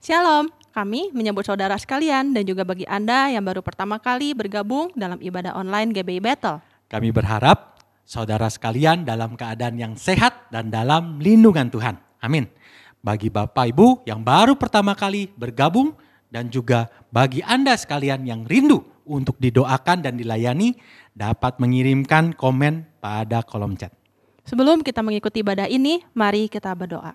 Shalom, kami menyambut saudara sekalian dan juga bagi Anda yang baru pertama kali bergabung dalam ibadah online GBI Battle. Kami berharap saudara sekalian dalam keadaan yang sehat dan dalam lindungan Tuhan. Amin. Bagi Bapak Ibu yang baru pertama kali bergabung dan juga bagi Anda sekalian yang rindu untuk didoakan dan dilayani, dapat mengirimkan komen pada kolom chat. Sebelum kita mengikuti ibadah ini, mari kita berdoa.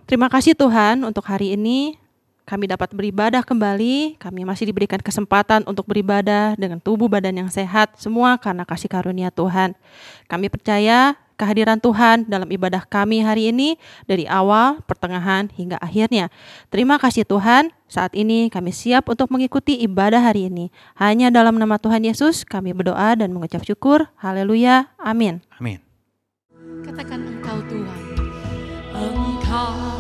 Terima kasih Tuhan untuk hari ini kami dapat beribadah kembali, kami masih diberikan kesempatan untuk beribadah dengan tubuh badan yang sehat, semua karena kasih karunia Tuhan. Kami percaya kehadiran Tuhan dalam ibadah kami hari ini dari awal, pertengahan, hingga akhirnya. Terima kasih Tuhan, saat ini kami siap untuk mengikuti ibadah hari ini. Hanya dalam nama Tuhan Yesus kami berdoa dan mengucap syukur. Haleluya, amin. Amin. Katakan Engkau Tuhan. Engkau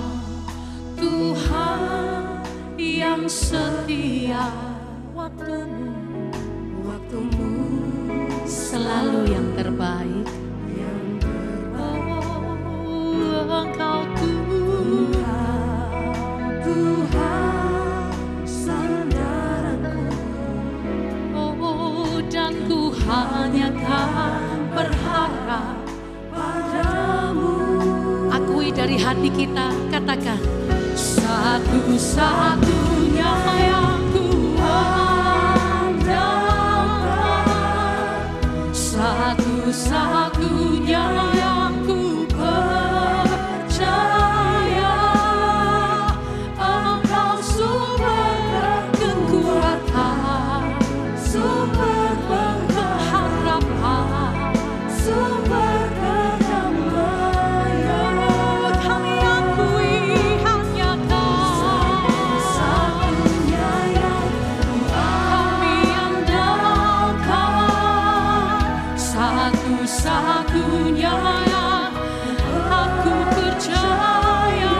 Tuhan yang setia, waktumu selalu yang terbaik. Engkau Tuhan sandaranku, dan ku hanya kan berharap padamu. Akui dari hati kita, katakan satu-satunya yang ku andalkan, satu-satunya yang ku percaya. Engkau sumber kekuatan, sumber pengharapan, sumber kedamaian. Kami akui hanya satu-satunya yang kami andalkan, satu-satunya yang aku percaya.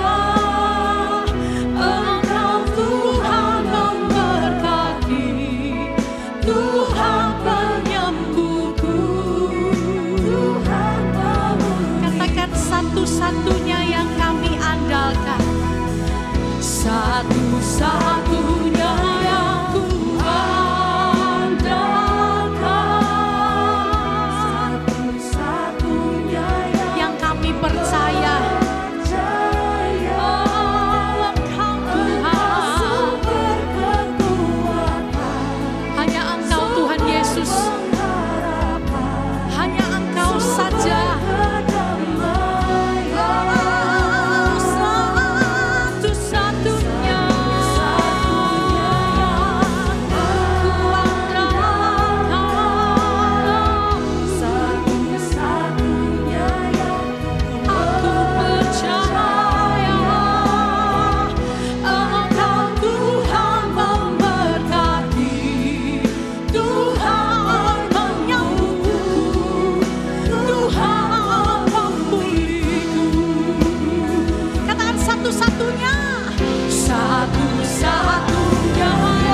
Engkau Tuhan memberkati, Tuhan penyembuhku, Tuhan pemulihku. Katakan satu-satunya yang kami andalkan, satu-satunya yang ku andalkan, satu-satunya yang kami percaya. Engkau Tuhan, hanya Engkau Tuhan Yesus, hanya Engkau saja. Satu-satunya ku andalkan, satu-satunya yang aku percaya. Engkau Tuhan memberkati, Tuhan penyembuhku, Tuhan pemulihku. Katakan satu-satunya, satu-satunya yang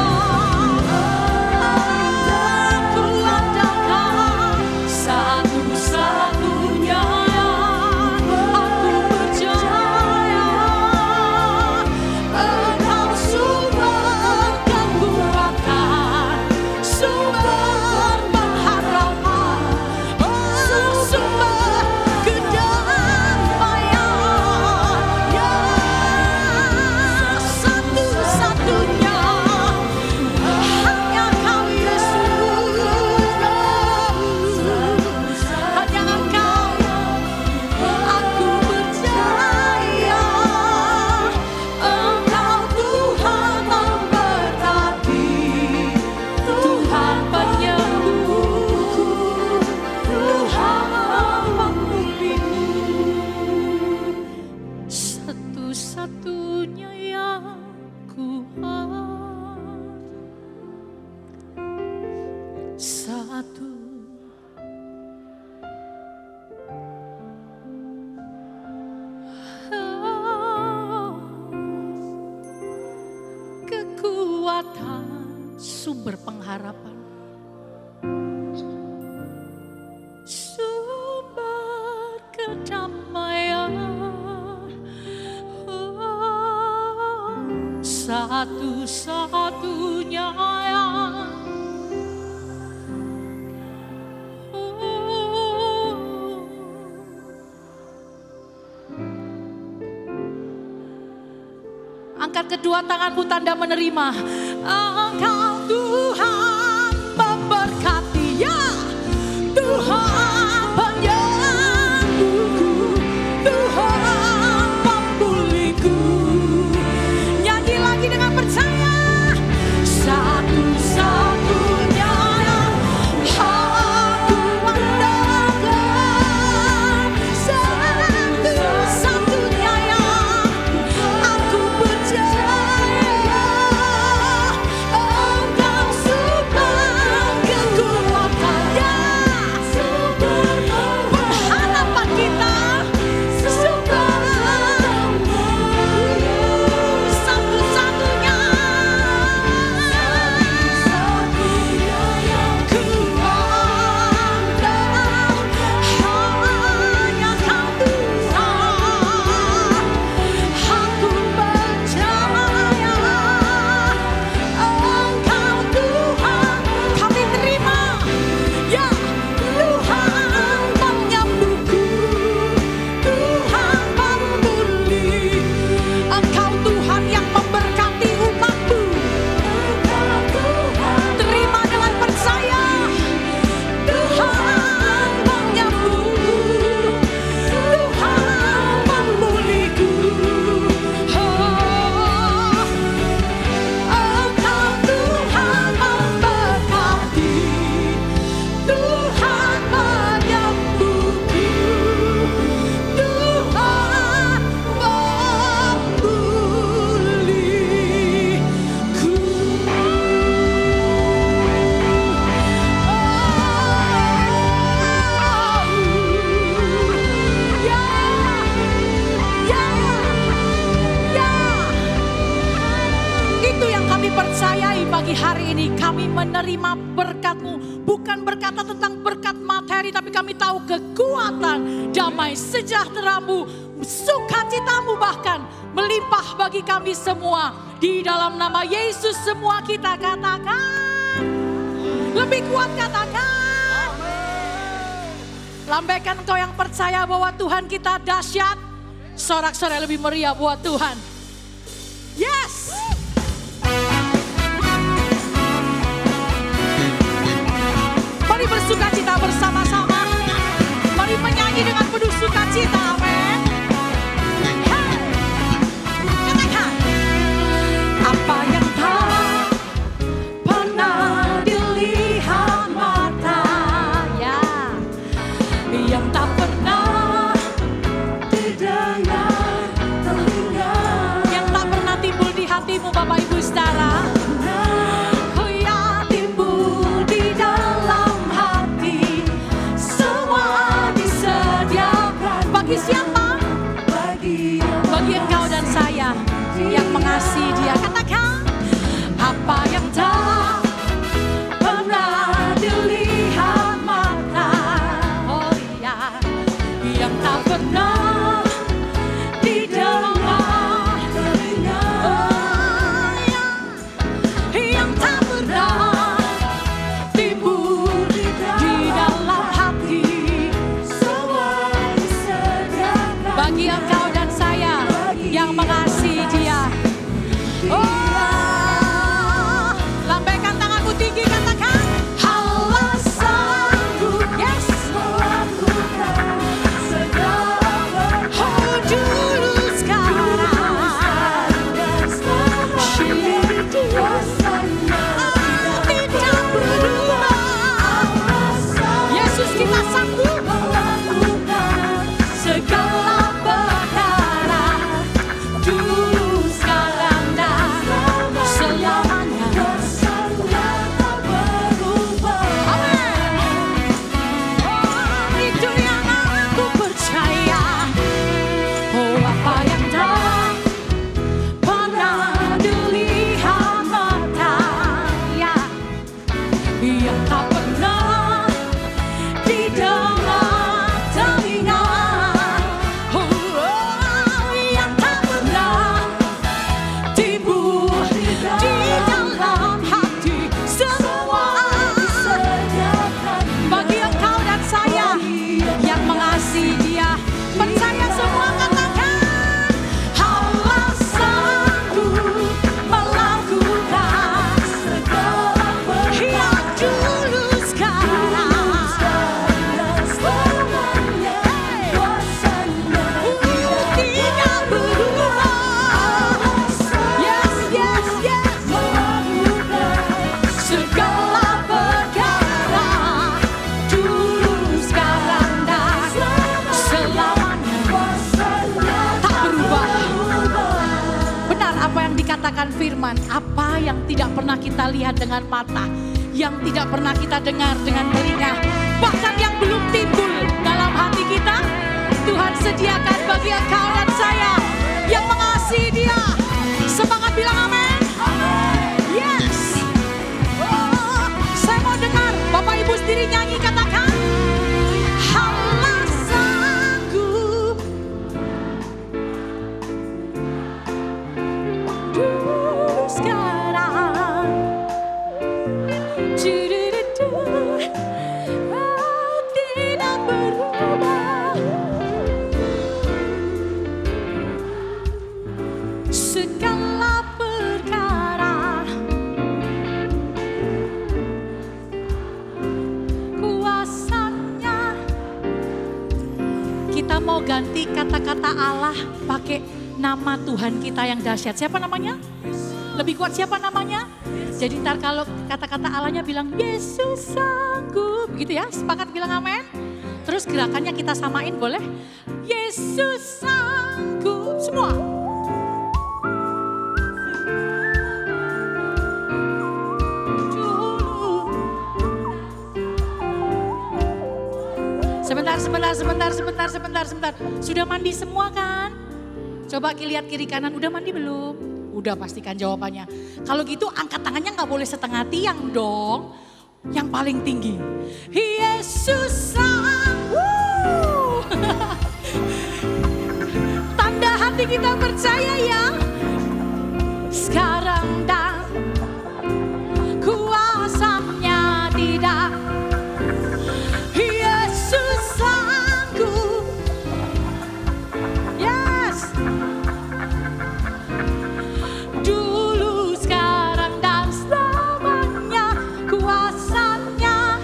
aku andalkan, satu-satunya yang aku percaya. Engkau sumber kekuatan, sumber pengharapan, sumber kedamaian. Satu-satunya hanya Kau Yesus, hanya Engkau aku percaya. Engkau Tuhan memberkati, Tuhan penyembuhku, Tuhan pemulihku. Satu-satunya yang ku satu. Kekuatan, sumber pengharapan, sumber kedamaian. satu-satunya yang angkat kedua tanganmu tanda menerima. Engkau Tuhan memberkati, ya Tuhan penyembuhku, Tuhan pemulihku. Nyanyi lagi dengan percaya. Satu-satunya yang aku andalkan, satu-satunya yang aku percaya. Engkau sumber kekuatannya, sumber pengharapan kita, sumber satu-satunya. Ku andal hanya Kau Tuhan, aku percaya Engkau Tuhan. Kami terima, ya Tuhan penyembuhku, Tuhan pemulih. Engkau Tuhan yang memberkati umat-Mu. Terima dengan percaya. Tuhan penyembuhku, Tuhan pemulihku. Engkau Tuhan memberkati, Tuhan penyembuhku, Tuhan pemulihku. Itu yang kami percayai pagi hari ini. Kami menerima berkat-Mu, bukan berkata tentang berkat materi, tapi kami tahu kekuatan, damai sejahtera-Mu, sukacita-Mu bahkan melimpah bagi kami semua. Di dalam nama Yesus semua kita katakan, lebih kuat katakan. Lambaikan engkau yang percaya bahwa Tuhan kita dahsyat. Sorak-sorai lebih meriah buat Tuhan. Yes! Mari bersukacita bersama-sama. Mari menyanyi dengan penuh sukacita. Amin. Hey. Katakan. Apa yang tak pernah dilihat mata, ya, yang tak pernah didengar telinga, yang tak pernah timbul di hatimu Bapak Ibu Saudara. Oh ya, timbul di dalam hati, semua disediakan. Bagi siapa? Bagi engkau dan saya yang mengasihi Dia. Katakan, apa yang tak pernah dilihat mata, oh ya, yang tak pernah didengar telinga, oh ya, yang tak pernah timbul di dalam hati, semua disediakan bagi engkau dan saya yang mengasihi Dia. Oh, lambaikan tanganmu tinggi, katakan, alasanku, yes, melakukan segala, oh dulu sekarang, apa yang tidak pernah kita lihat dengan mata, yang tidak pernah kita dengar dengan telinga, bahkan yang belum timbul dalam hati kita, Tuhan sediakan bagi engkau dan saya yang mengasihi Dia. Semangat bilang amin. Yes. Oh, saya mau dengar Bapak Ibu sendiri nyanyi, katakan. Allah sanggup. Dulu sekarang. Du-du-du-du. Oh, tidak berubah. Segala perkara kuasanya. Kita mau ganti kata-kata Allah pakai nama Tuhan kita yang dahsyat. Siapa namanya? Lebih kuat siapa namanya? Jadi ntar kalau kata-kata Allahnya bilang Yesus sanggup, gitu ya. Sepakat bilang amin. Terus gerakannya kita samain boleh? Yesus sanggup semua. Sebentar. Sudah mandi semua kan? Coba lihat kiri kanan, udah mandi belum? Udah, pastikan jawabannya. Kalau gitu angkat tangannya nggak boleh setengah tiang dong. Yang paling tinggi. Yesus sanggup. Tanda hati kita percaya ya. Sekarang dan kuasanya tidak. Yesus sanggup. Yes. Dulu, sekarang, dan selamanya kuasanya.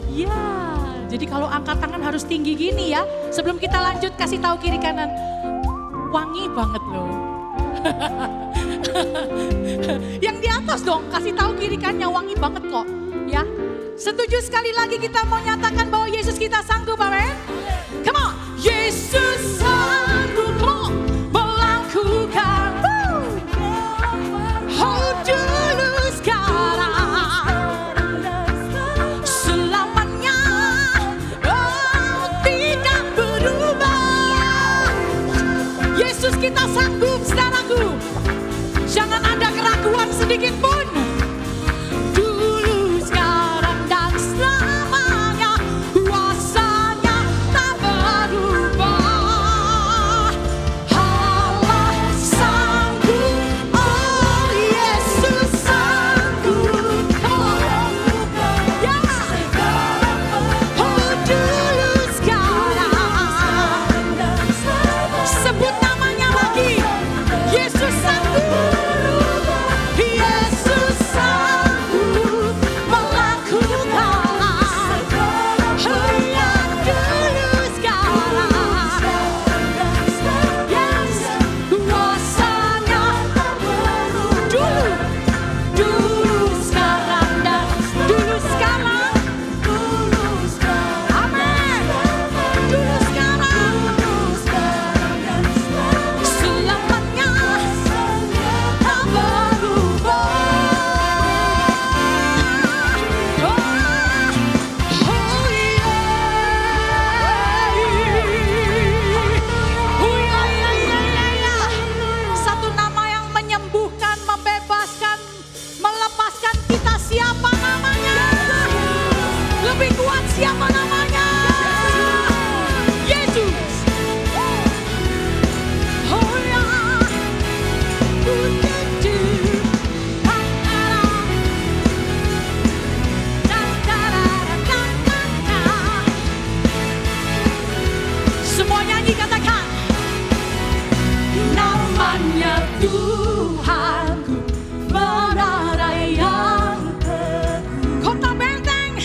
Ya, jadi kalau angkat tangan harus tinggi gini ya. Sebelum kita lanjut kasih tahu kiri kanan. Wangi banget loh. Yang di atas dong, kasih tahu kiri kanannya wangi banget kok. Ya. Setuju sekali lagi kita mau nyatakan bahwa Yesus kita sanggup, amin? Come on, Yesus sanggup, come on, melakukan. Oh dulu sekarang, selamanya, oh tidak berubah. Yesus kita sanggup, saudaraku. Jangan ada keraguan sedikit pun. Siapa namanya? Yesus. Oh ya. Semua nyanyi katakan. Namanya Tuhanku, menara yang teguh. Kota benteng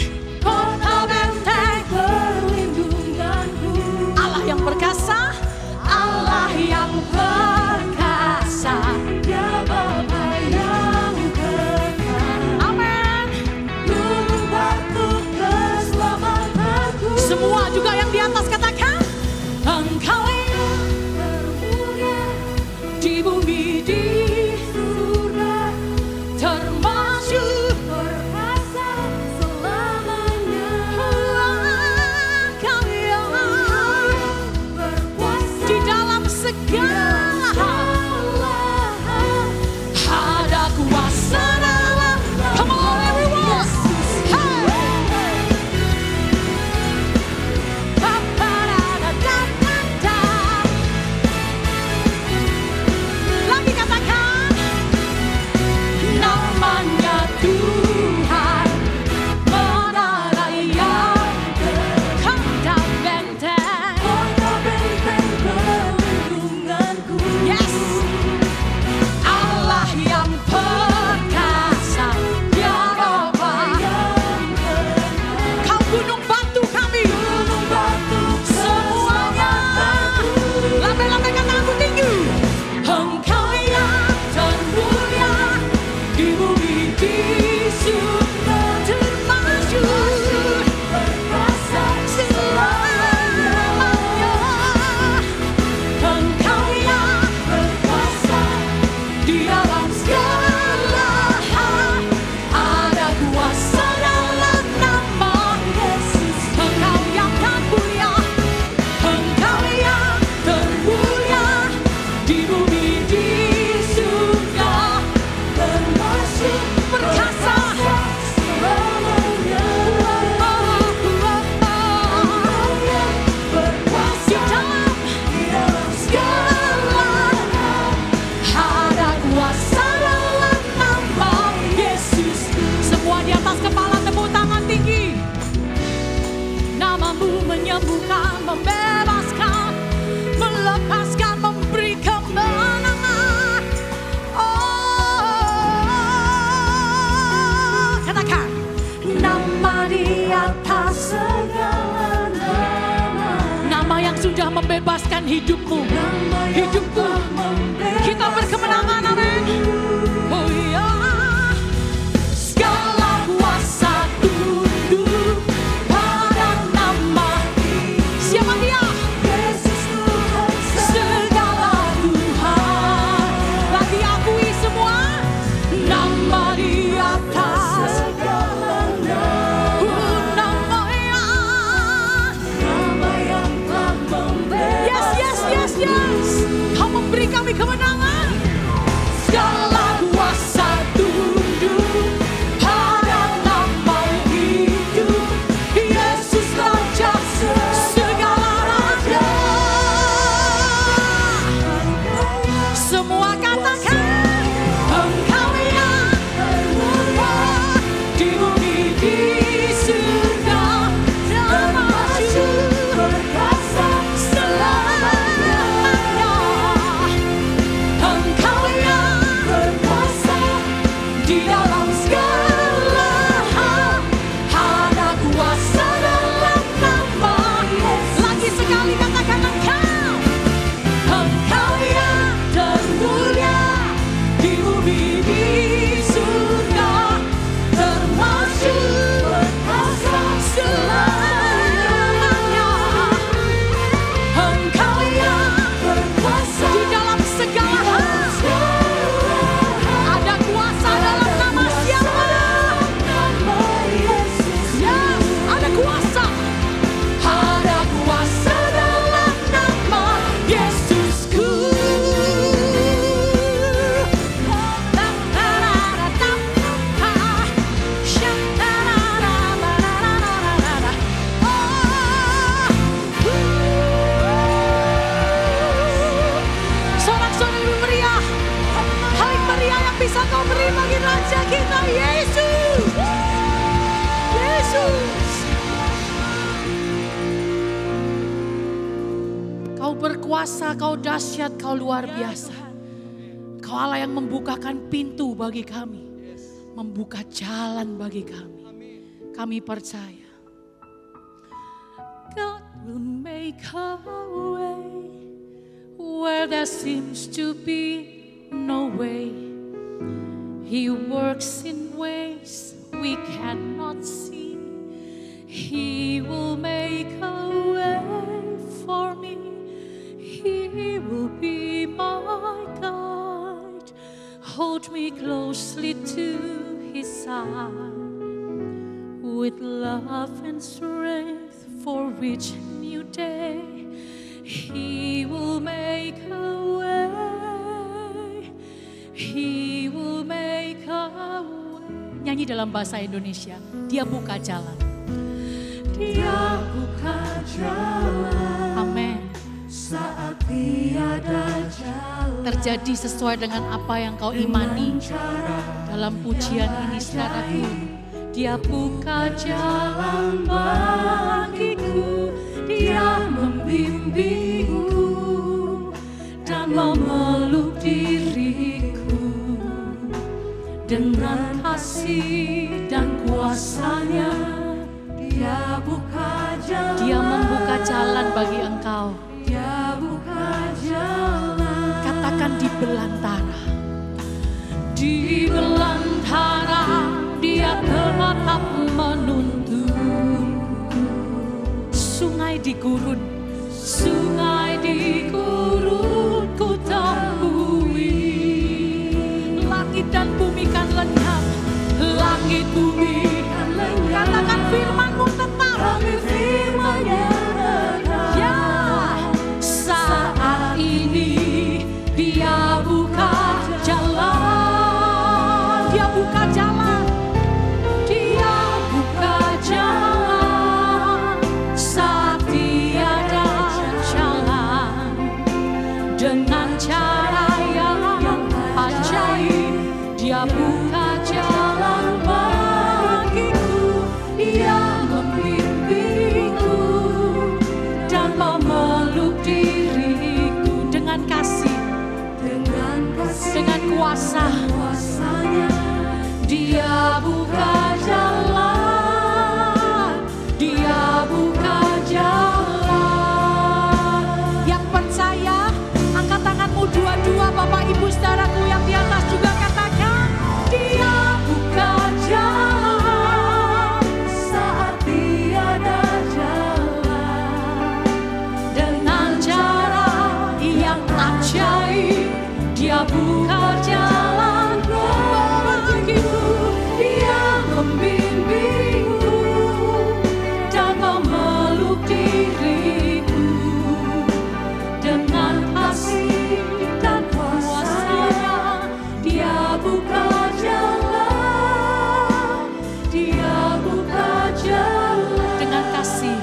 di bumi di surga termasyhur perkasa selamanya. Engkau yang berkuasa di dalam segala hal, ada kuasa dalam nama Yesus. Engkau yang termulia, Engkau yang termulia di bumi di surga termasyhur perkasa selamanya. Di dalam segala hal, ada kuasa dalam nama Yesus. Semua di atas kepala, tepuk tangan tinggi. Namamu menyembuhkan, membebaskan, melepaskan, memberi kemenangan. Oh, katakan nama di atas segala nama. Nama yang sudah membebaskan hidupmu, hidupku. Kita berkemenangan, amin. Oh iya. Segala kuasa tunduk pada nama siapa dia? Yesus Tuhan segala Tuhan. Lagi akui semua nama di atas segala nama. Nama yang telah membebaskan. Yes. Kau memberi kami kemenangan. Segala kuasa tunduk pada nama hidup Yesus Raja segala raja. Semua katakan Engkau yang termulia di bumi di surga termasyhur perkasa selamanya. Engkau yang berkuasa di dalam segala hal, ada kuasa dalam nama Yesus. Lagi sekali katakan Engkau yang termulia di bumi di surga termasyhur perkasa selamanya. Engkau yang berkuasa di dalam segala hal, ada kuasa dalam nama siapa? Yes, ada kuasa. Ada kuasa dalam nama Yesusku. Sorak-sorai meriah, paling meriah yang bisa kau beri bagi Raja kita Yesus. Yesus. Kau berkuasa, kau dahsyat, kau luar biasa. Kau Allah yang membukakan pintu bagi kami, membuka jalan bagi kami. Kami percaya God will make a way where there seems to be no way. He works in ways we cannot see. He will make a way for me. He will be my guide. Hold me closely to His side. With love and strength for each new day, He will make a way. He will make a way. Nyanyi dalam bahasa Indonesia. Dia buka jalan. Dia buka jalan. Amin. Saat tiada jalan. Terjadi sesuai dengan apa yang kau imani. Dalam pujian ini saudaraku. Dia buka jalan bagiku, Dia membimbingku dan memeluk diriku dengan kasih dan kuasa-Nya. Dia buka jalan, Dia membuka jalan bagi engkau. Dia buka jalan. Katakan di belantara, di belantara. di gurun. Sungai di gurun ku temui. Langit dan bumi kan lenyap. Langit bumi kan lenyap. Katakan firman-Mu tetap. Kami firman-Nya tetap. Ya, saat ini Dia buka jalan. Dia buka jalan. Dia buka jalan. Saat tiada jalan. Dengan cara yang ajaib. Dia buka jalan bagiku. Dia membimbingku dan memeluk diriku dengan kasih, dengan kuasanya. Dia buka jalan. Dia buka jalan. Yang percaya, angkat tanganmu dua-dua, Bapak Ibu saudaraku yang di atas juga katakan, Dia buka jalan saat tiada jalan. Dengan cara yang ajaib, Dia buka jalan bagiku. Dia membimbingku dan memeluk diriku dengan kasih dan kuasa-Nya. Dia buka jalan. Dia buka jalan dengan kasih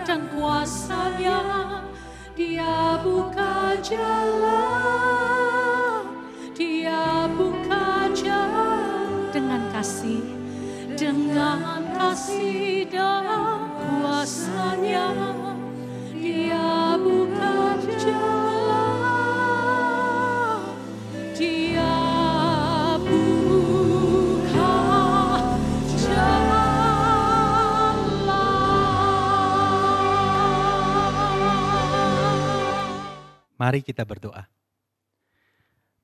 dan kuasa-Nya. Dia buka jalan. Dia buka jalan dengan kasih dan kuasa-Nya. Dia buka jalan. Dia buka jalan. Mari kita berdoa.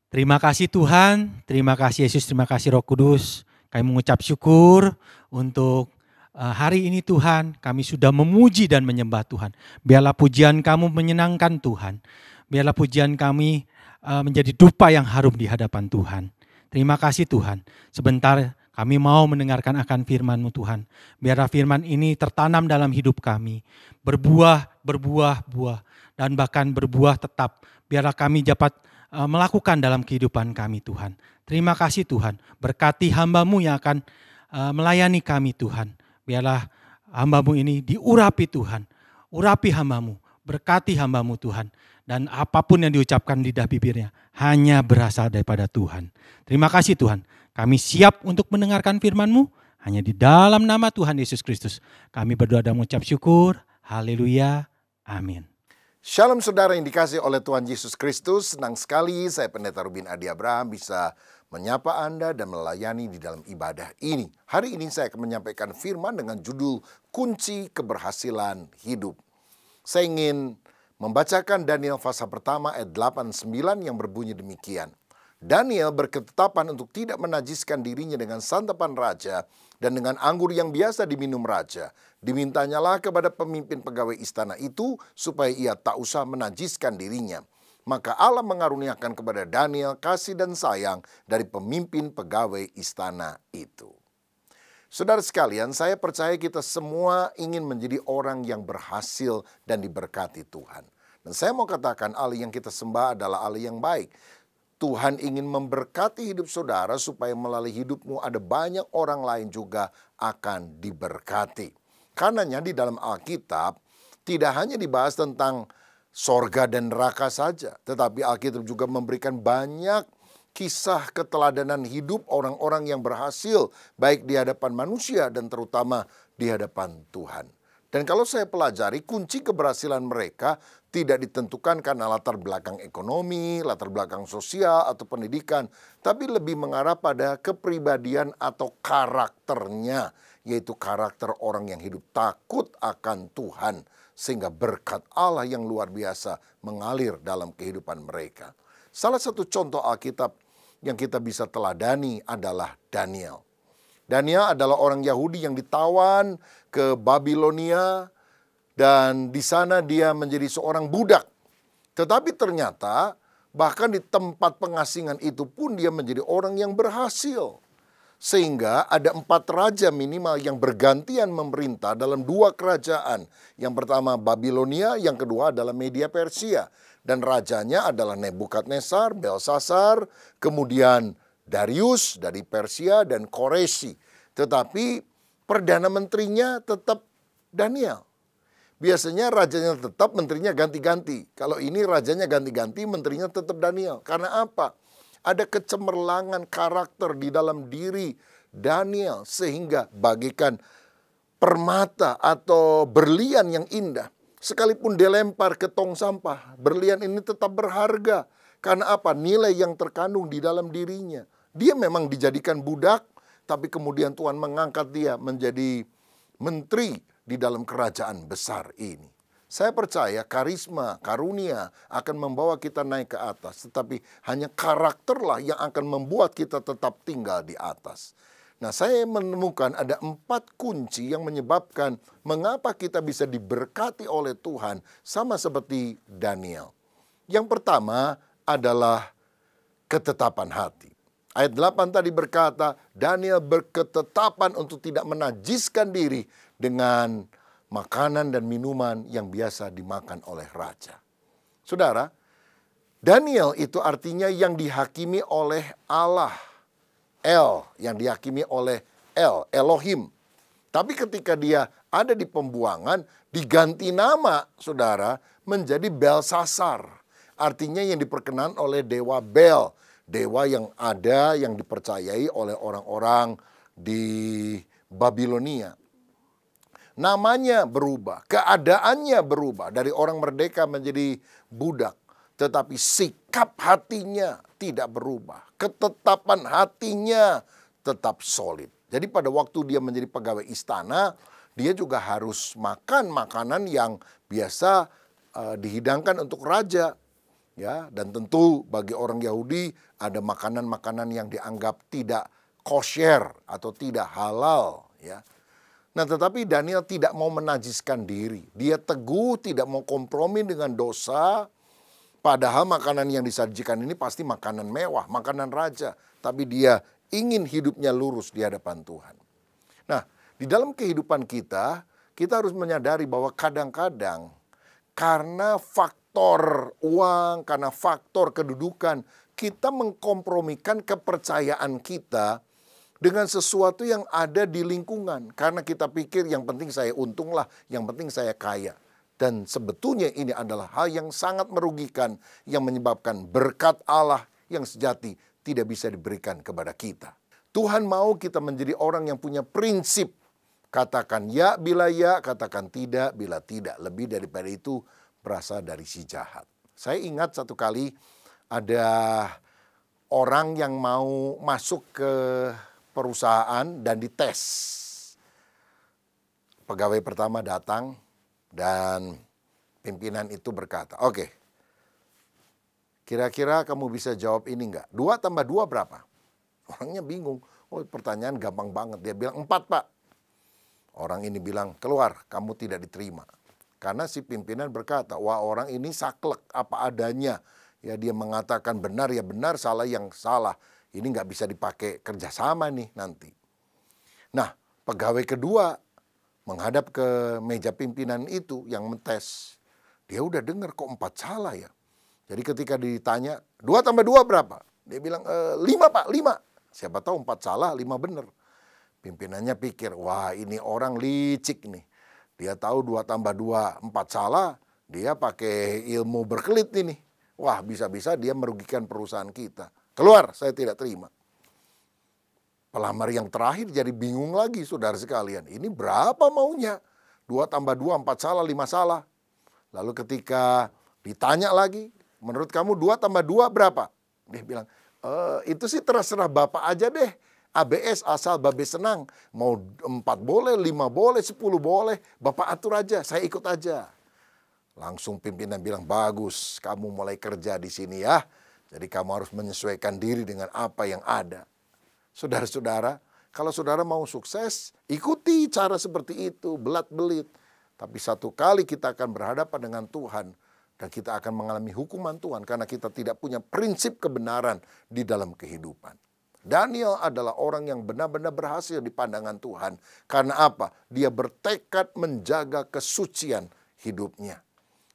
Terima kasih Tuhan, terima kasih Yesus, terima kasih Roh Kudus. Kami mengucap syukur untuk hari ini Tuhan, kami sudah memuji dan menyembah Tuhan. Biarlah pujian kamu menyenangkan Tuhan. Biarlah pujian kami menjadi dupa yang harum di hadapan Tuhan. Terima kasih Tuhan. Sebentar kami mau mendengarkan akan firman-Mu Tuhan. Biarlah firman ini tertanam dalam hidup kami. Berbuah, dan bahkan berbuah tetap. Biarlah kami dapat melakukan dalam kehidupan kami Tuhan. Terima kasih Tuhan. Berkati hamba-Mu yang akan melayani kami Tuhan. Biarlah hamba-Mu ini diurapi Tuhan. Urapi hamba-Mu. Berkati hamba-Mu Tuhan. Dan apapun yang diucapkan lidah bibirnya hanya berasal daripada Tuhan. Terima kasih Tuhan. Kami siap untuk mendengarkan firman-Mu. Hanya di dalam nama Tuhan Yesus Kristus. Kami berdoa dan mengucap syukur. Haleluya. Amin. Shalom saudara yang dikasihi oleh Tuhan Yesus Kristus. Senang sekali saya Pendeta Rubin Adi Abraham bisa menyapa Anda dan melayani di dalam ibadah ini. Hari ini saya akan menyampaikan firman dengan judul Kunci Keberhasilan Hidup. Saya ingin membacakan Daniel pasal pertama ayat 8-9 yang berbunyi demikian. Daniel berketetapan untuk tidak menajiskan dirinya dengan santapan raja dan dengan anggur yang biasa diminum raja. Dimintanyalah kepada pemimpin pegawai istana itu supaya ia tak usah menajiskan dirinya. Maka Allah mengaruniakan kepada Daniel kasih dan sayang dari pemimpin pegawai istana itu. Saudara sekalian, saya percaya kita semua ingin menjadi orang yang berhasil dan diberkati Tuhan. Dan saya mau katakan Allah yang kita sembah adalah Allah yang baik. Tuhan ingin memberkati hidup saudara supaya melalui hidupmu ada banyak orang lain juga akan diberkati. Karenanya di dalam Alkitab tidak hanya dibahas tentang sorga dan neraka saja, tetapi Alkitab juga memberikan banyak kisah keteladanan hidup orang-orang yang berhasil baik di hadapan manusia dan terutama di hadapan Tuhan. Dan kalau saya pelajari, kunci keberhasilan mereka tidak ditentukan karena latar belakang ekonomi, latar belakang sosial, atau pendidikan. Tapi lebih mengarah pada kepribadian atau karakternya. Yaitu karakter orang yang hidup takut akan Tuhan. Sehingga berkat Allah yang luar biasa mengalir dalam kehidupan mereka. Salah satu contoh Alkitab yang kita bisa teladani adalah Daniel. Daniel adalah orang Yahudi yang ditawan ke Babilonia dan di sana dia menjadi seorang budak. Tetapi ternyata bahkan di tempat pengasingan itu pun dia menjadi orang yang berhasil. Sehingga ada 4 raja minimal yang bergantian memerintah dalam 2 kerajaan. Yang pertama Babilonia, yang kedua adalah Media Persia. Dan rajanya adalah Nebukadnezar, Belsasar, kemudian Darius dari Persia, dan Koresi. Tetapi Perdana Menterinya tetap Daniel. Biasanya rajanya tetap, menterinya ganti-ganti. Kalau ini rajanya ganti-ganti, menterinya tetap Daniel. Karena apa? Ada kecemerlangan karakter di dalam diri Daniel sehingga bagaikan permata atau berlian yang indah. Sekalipun dilempar ke tong sampah, berlian ini tetap berharga. Karena apa? Nilai yang terkandung di dalam dirinya. Dia memang dijadikan budak, tapi kemudian Tuhan mengangkat dia menjadi menteri di dalam kerajaan besar ini. Saya percaya karisma, karunia akan membawa kita naik ke atas. Tetapi hanya karakterlah yang akan membuat kita tetap tinggal di atas. Nah, saya menemukan ada 4 kunci yang menyebabkan mengapa kita bisa diberkati oleh Tuhan sama seperti Daniel. Yang pertama adalah ketetapan hati. Ayat 8 tadi berkata, Daniel berketetapan untuk tidak menajiskan diri dengan makanan dan minuman yang biasa dimakan oleh raja. Saudara, Daniel itu artinya yang dihakimi oleh Allah. El, yang dihakimi oleh Elohim. Tapi ketika dia ada di pembuangan, diganti nama, saudara, menjadi Belsasar. Artinya yang diperkenan oleh dewa Bel. Dewa yang ada, yang dipercayai oleh orang-orang di Babilonia. Namanya berubah, keadaannya berubah dari orang merdeka menjadi budak. Tetapi sikap hatinya tidak berubah. Ketetapan hatinya tetap solid. Jadi pada waktu dia menjadi pegawai istana, dia juga harus makan makanan yang biasa dihidangkan untuk raja. Ya, dan tentu bagi orang Yahudi ada makanan-makanan yang dianggap tidak kosher atau tidak halal. Ya. Nah, tetapi Daniel tidak mau menajiskan diri. Dia teguh, tidak mau kompromi dengan dosa. Padahal makanan yang disajikan ini pasti makanan mewah, makanan raja. Tapi dia ingin hidupnya lurus di hadapan Tuhan. Nah, di dalam kehidupan kita harus menyadari bahwa kadang-kadang karena faktor uang, karena faktor kedudukan, kita mengkompromikan kepercayaan kita dengan sesuatu yang ada di lingkungan. Karena kita pikir yang penting saya untung lah, yang penting saya kaya. Dan sebetulnya ini adalah hal yang sangat merugikan, yang menyebabkan berkat Allah yang sejati tidak bisa diberikan kepada kita. Tuhan mau kita menjadi orang yang punya prinsip. Katakan ya bila ya, katakan tidak bila tidak. Lebih daripada itu berasal dari si jahat. Saya ingat satu kali ada orang yang mau masuk ke perusahaan dan dites. Pegawai pertama datang dan pimpinan itu berkata, oke, kira-kira kamu bisa jawab ini enggak? 2 tambah 2 berapa? Orangnya bingung. Oh, pertanyaan gampang banget. Dia bilang 4, Pak. Orang ini bilang, keluar, kamu tidak diterima. Karena si pimpinan berkata, wah orang ini saklek apa adanya. Ya dia mengatakan benar ya benar, salah yang salah. Ini nggak bisa dipakai kerjasama nih nanti. Nah, pegawai kedua menghadap ke meja pimpinan itu yang metes. Dia udah dengar kok 4 salah ya. Jadi ketika ditanya, 2 tambah 2 berapa? Dia bilang, 5 Pak, 5. Siapa tahu 4 salah, 5 benar. Pimpinannya pikir, wah ini orang licik nih. Dia tahu 2 tambah 2, 4 salah. Dia pakai ilmu berkelit ini. Wah bisa-bisa dia merugikan perusahaan kita. Keluar, saya tidak terima. Pelamar yang terakhir jadi bingung lagi saudara sekalian. Ini berapa maunya? 2 tambah 2, 4 salah, 5 salah. Lalu ketika ditanya lagi, menurut kamu 2 tambah 2 berapa? Dia bilang, itu sih terserah Bapak aja deh. ABS asal Babe senang. Mau 4 boleh, 5 boleh, 10 boleh. Bapak atur aja, saya ikut aja. Langsung pimpinan bilang, bagus, kamu mulai kerja di sini ya. Jadi kamu harus menyesuaikan diri dengan apa yang ada. Saudara-saudara, Kalau saudara mau sukses, ikuti cara seperti itu, belat-belit. Tapi satu kali kita akan berhadapan dengan Tuhan, dan kita akan mengalami hukuman Tuhan karena kita tidak punya prinsip kebenaran di dalam kehidupan. Daniel adalah orang yang benar-benar berhasil di pandangan Tuhan. Karena apa? Dia bertekad menjaga kesucian hidupnya.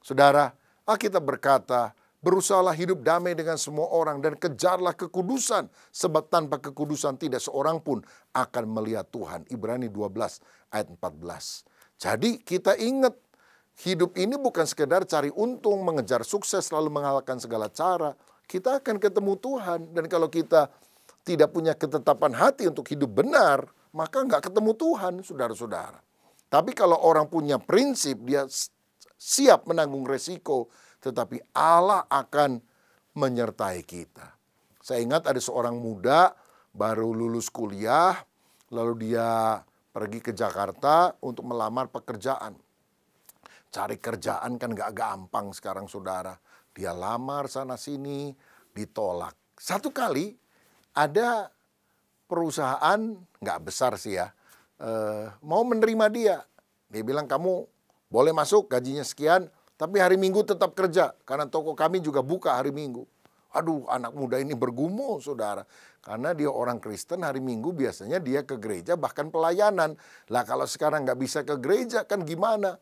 Saudara, Alkitab berkata, berusahalah hidup damai dengan semua orang dan kejarlah kekudusan. Sebab tanpa kekudusan tidak seorang pun akan melihat Tuhan. Ibrani 12 ayat 14. Jadi kita ingat, hidup ini bukan sekedar cari untung, mengejar sukses, lalu mengalahkan segala cara. Kita akan ketemu Tuhan. Dan kalau kita tidak punya ketetapan hati untuk hidup benar, maka nggak ketemu Tuhan, saudara-saudara. Tapi kalau orang punya prinsip, dia siap menanggung resiko, tetapi Allah akan menyertai kita. Saya ingat ada seorang muda baru lulus kuliah, lalu dia pergi ke Jakarta untuk melamar pekerjaan. Cari kerjaan kan nggak gampang sekarang, saudara. Dia lamar sana-sini, ditolak. Satu kali ada perusahaan, nggak besar sih ya, mau menerima dia. Dia bilang, kamu boleh masuk, gajinya sekian, tapi hari Minggu tetap kerja. Karena toko kami juga buka hari Minggu. Aduh, anak muda ini bergumul, saudara. Karena dia orang Kristen, hari Minggu biasanya dia ke gereja, bahkan pelayanan. Lah kalau sekarang nggak bisa ke gereja, kan gimana?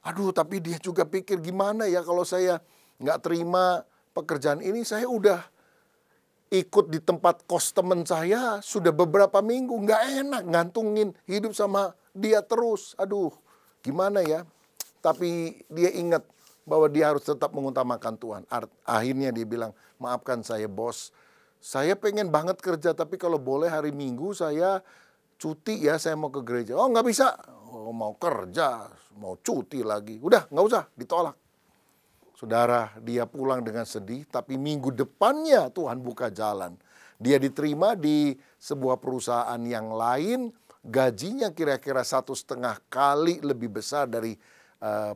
Aduh, tapi dia juga pikir, gimana ya kalau saya nggak terima pekerjaan ini, saya udah ikut di tempat kos teman saya sudah beberapa minggu, nggak enak ngantungin hidup sama dia terus. Aduh, gimana ya? Tapi dia ingat bahwa dia harus tetap mengutamakan Tuhan. Akhirnya dia bilang, maafkan saya bos, saya pengen banget kerja, tapi kalau boleh hari Minggu saya cuti ya, saya mau ke gereja. Oh nggak bisa, oh, mau kerja, mau cuti lagi. Udah nggak usah, ditolak. Saudara, dia pulang dengan sedih, tapi minggu depannya Tuhan buka jalan. Dia diterima di sebuah perusahaan yang lain, gajinya kira-kira 1,5 kali lebih besar dari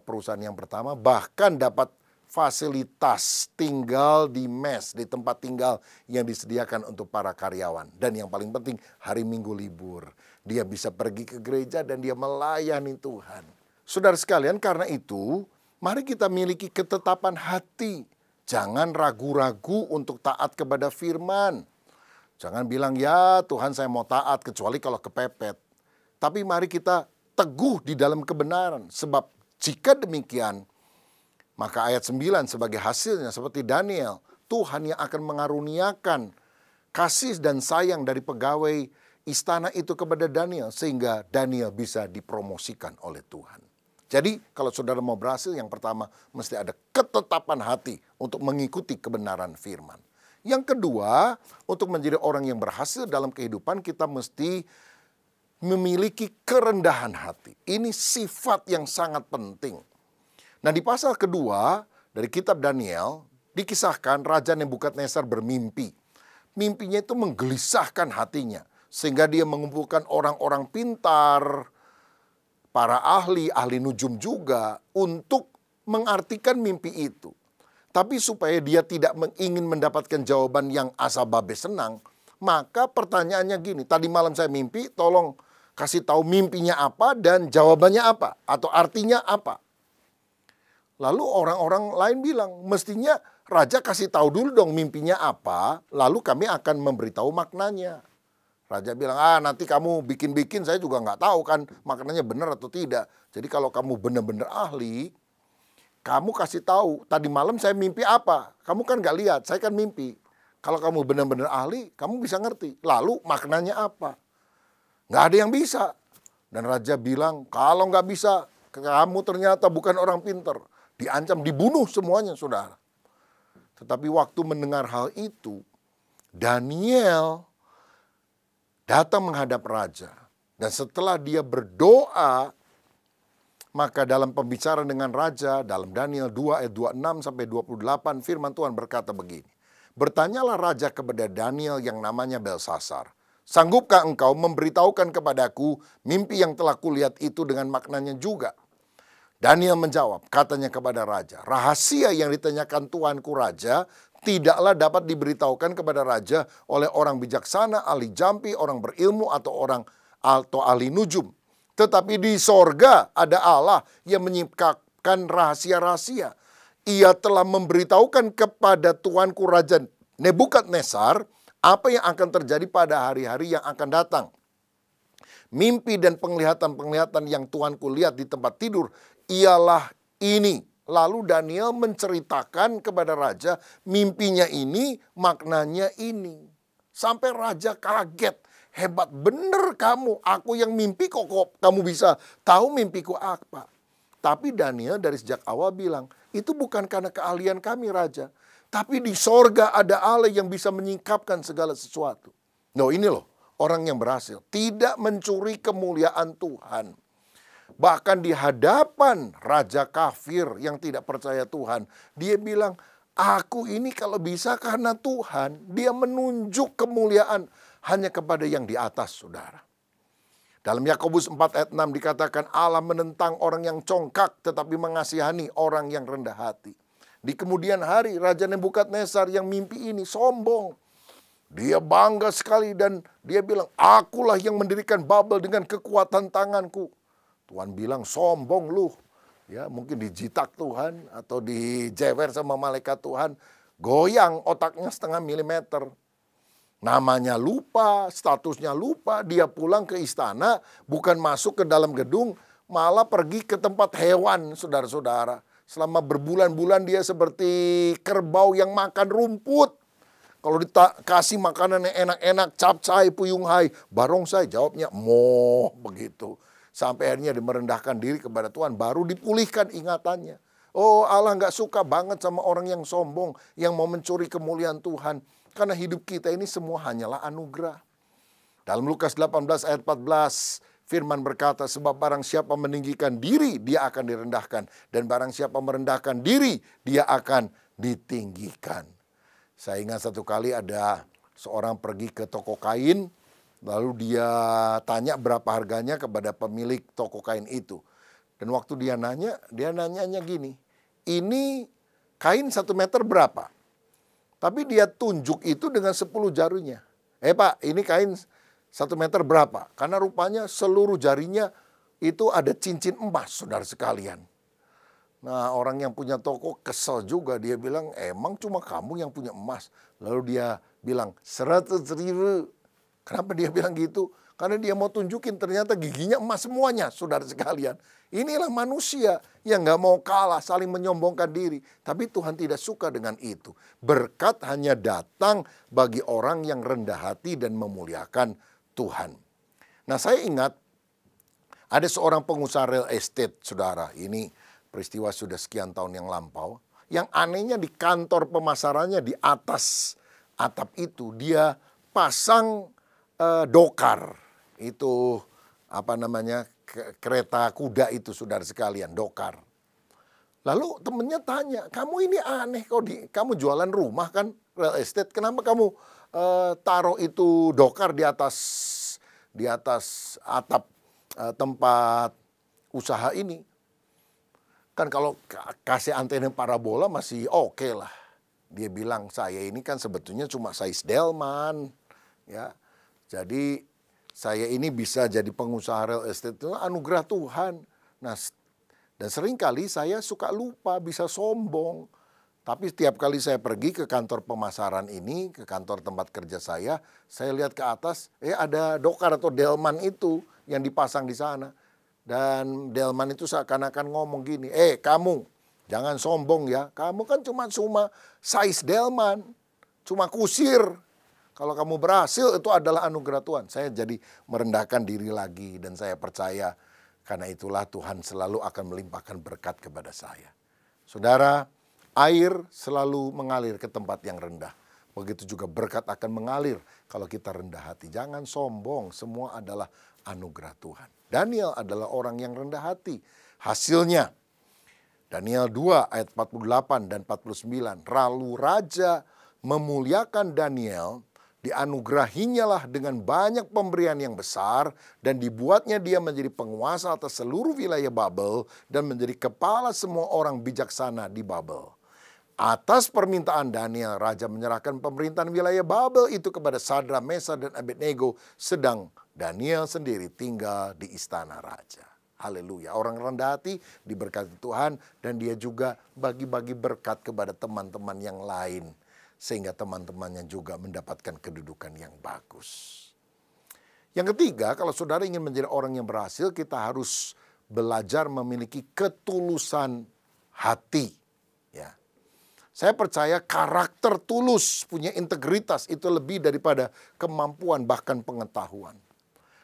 perusahaan yang pertama. Bahkan dapat fasilitas tinggal di mes, di tempat tinggal yang disediakan untuk para karyawan. Dan yang paling penting, hari Minggu libur. Dia bisa pergi ke gereja dan dia melayani Tuhan. Saudara sekalian, karena itu, mari kita miliki ketetapan hati. Jangan ragu-ragu untuk taat kepada firman. Jangan bilang, ya Tuhan saya mau taat kecuali kalau kepepet. Tapi mari kita teguh di dalam kebenaran. Sebab jika demikian, maka ayat 9 sebagai hasilnya seperti Daniel. Tuhan yang akan mengaruniakan kasih dan sayang dari pegawai istana itu kepada Daniel. Sehingga Daniel bisa dipromosikan oleh Tuhan. Jadi kalau saudara mau berhasil, yang pertama mesti ada ketetapan hati untuk mengikuti kebenaran firman. Yang kedua, untuk menjadi orang yang berhasil dalam kehidupan, kita mesti memiliki kerendahan hati. Ini sifat yang sangat penting. Nah, di pasal kedua dari kitab Daniel, dikisahkan Raja Nebukadnezar bermimpi. Mimpinya itu menggelisahkan hatinya, sehingga dia mengumpulkan orang-orang pintar, para ahli nujum juga untuk mengartikan mimpi itu. Tapi supaya dia tidak ingin mendapatkan jawaban yang asababe senang, maka pertanyaannya gini, tadi malam saya mimpi, tolong kasih tahu mimpinya apa dan jawabannya apa, atau artinya apa. Lalu orang-orang lain bilang, mestinya raja kasih tahu dulu dong mimpinya apa, lalu kami akan memberitahu maknanya. Raja bilang, nanti kamu bikin-bikin, saya juga nggak tahu kan maknanya benar atau tidak. Jadi kalau kamu benar-benar ahli, kamu kasih tahu, tadi malam saya mimpi apa. Kamu kan nggak lihat, saya kan mimpi. Kalau kamu benar-benar ahli, kamu bisa ngerti. Lalu maknanya apa? Nggak ada yang bisa. Dan raja bilang, kalau nggak bisa, kamu ternyata bukan orang pintar. Diancam, dibunuh semuanya, saudara. Tetapi waktu mendengar hal itu, Daniel datang menghadap raja. Dan setelah dia berdoa, maka dalam pembicaraan dengan raja, dalam Daniel 2 ayat 26 sampai 28, firman Tuhan berkata begini. Bertanyalah raja kepada Daniel yang namanya Belsasar. Sanggupkah engkau memberitahukan kepadaku mimpi yang telah kulihat itu dengan maknanya juga? Daniel menjawab, katanya kepada raja, rahasia yang ditanyakan tuanku raja tidaklah dapat diberitahukan kepada raja oleh orang bijaksana, ahli jampi, orang berilmu, atau ahli nujum. Tetapi di sorga ada Allah yang menyingkapkan rahasia-rahasia. Ia telah memberitahukan kepada tuanku Raja Nebukadnezar apa yang akan terjadi pada hari-hari yang akan datang. Mimpi dan penglihatan-penglihatan yang tuanku lihat di tempat tidur ialah ini. Lalu Daniel menceritakan kepada raja mimpinya ini, maknanya ini. Sampai raja kaget. Hebat bener kamu, aku yang mimpi kok kamu bisa tahu mimpiku apa. Tapi Daniel dari sejak awal bilang, itu bukan karena keahlian kami raja. Tapi di sorga ada Allah yang bisa menyingkapkan segala sesuatu. Nah ini loh, orang yang berhasil. Tidak mencuri kemuliaan Tuhan. Bahkan di hadapan raja kafir yang tidak percaya Tuhan. Dia bilang, aku ini kalau bisa karena Tuhan. Dia menunjuk kemuliaan hanya kepada yang di atas, saudara. Dalam Yakobus 4 ayat 6 dikatakan Allah menentang orang yang congkak tetapi mengasihani orang yang rendah hati. Di kemudian hari Raja Nebukadnezar yang mimpi ini sombong. Dia bangga sekali dan dia bilang, akulah yang mendirikan Babel dengan kekuatan tanganku. Tuhan bilang, sombong lu. Ya, mungkin dijitak Tuhan atau dijewer sama malaikat Tuhan. Goyang otaknya 0,5 milimeter. Namanya lupa, statusnya lupa, dia pulang ke istana, bukan masuk ke dalam gedung, malah pergi ke tempat hewan, saudara-saudara. Selama berbulan-bulan dia seperti kerbau yang makan rumput. Kalau dikasih makanan yang enak-enak, capcay, puyung hai, barongsai, jawabnya moh, begitu. Sampai akhirnya dia merendahkan diri kepada Tuhan, baru dipulihkan ingatannya. Oh, Allah nggak suka banget sama orang yang sombong, yang mau mencuri kemuliaan Tuhan. Karena hidup kita ini semua hanyalah anugerah. Dalam Lukas 18 ayat 14, firman berkata, sebab barang siapa meninggikan diri, dia akan direndahkan. Dan barang siapa merendahkan diri, dia akan ditinggikan. Saya ingat satu kali ada seorang pergi ke toko kain, lalu dia tanya berapa harganya kepada pemilik toko kain itu. Dan waktu dia nanyanya gini, ini kain 1 meter berapa? Tapi dia tunjuk itu dengan 10 jarinya. Pak, ini kain 1 meter berapa? Karena rupanya seluruh jarinya itu ada cincin emas, saudara sekalian. Nah, orang yang punya toko kesel juga. Dia bilang, emang cuma kamu yang punya emas? Lalu dia bilang, 100.000. Kenapa dia bilang gitu? Karena dia mau tunjukin ternyata giginya emas semuanya, saudara sekalian. Inilah manusia yang gak mau kalah, saling menyombongkan diri. Tapi Tuhan tidak suka dengan itu. Berkat hanya datang bagi orang yang rendah hati dan memuliakan Tuhan. Nah, saya ingat ada seorang pengusaha real estate, saudara. Ini peristiwa sudah sekian tahun yang lampau. Yang anehnya di kantor pemasarannya di atas atap itu dia pasang dokar. Itu apa namanya, kereta kuda itu, saudara sekalian, dokar. Lalu temennya tanya, kamu ini aneh kok, kamu jualan rumah kan, real estate, kenapa kamu taruh itu dokar di atas atap tempat usaha ini? Kan kalau kasih antena parabola masih oke lah. Dia bilang, saya ini kan sebetulnya cuma size delman, ya. Jadi saya ini bisa jadi pengusaha real estate itu anugerah Tuhan. Nah, dan seringkali saya suka lupa, bisa sombong. Tapi setiap kali saya pergi ke kantor pemasaran ini, ke kantor tempat kerja saya lihat ke atas, ada dokar atau delman itu yang dipasang di sana. Dan delman itu seakan-akan ngomong gini, kamu jangan sombong ya, kamu kan cuma size delman, cuma kusir. Kalau kamu berhasil itu adalah anugerah Tuhan. Saya jadi merendahkan diri lagi dan saya percaya karena itulah Tuhan selalu akan melimpahkan berkat kepada saya. Saudara, air selalu mengalir ke tempat yang rendah. Begitu juga berkat akan mengalir kalau kita rendah hati. Jangan sombong, semua adalah anugerah Tuhan. Daniel adalah orang yang rendah hati. Hasilnya, Daniel 2 ayat 48 dan 49. Lalu raja memuliakan Daniel, dianugerahinya lah dengan banyak pemberian yang besar dan dibuatnya dia menjadi penguasa atas seluruh wilayah Babel dan menjadi kepala semua orang bijaksana di Babel. Atas permintaan Daniel, raja menyerahkan pemerintahan wilayah Babel itu kepada Sadra, Mesa, dan Abednego, sedang Daniel sendiri tinggal di istana raja. Haleluya. Orang rendah hati diberkati Tuhan, dan dia juga bagi-bagi berkat kepada teman-teman yang lain, sehingga teman-temannya juga mendapatkan kedudukan yang bagus. Yang ketiga, kalau saudara ingin menjadi orang yang berhasil, kita harus belajar memiliki ketulusan hati. Ya. Saya percaya karakter tulus, punya integritas itu lebih daripada kemampuan bahkan pengetahuan.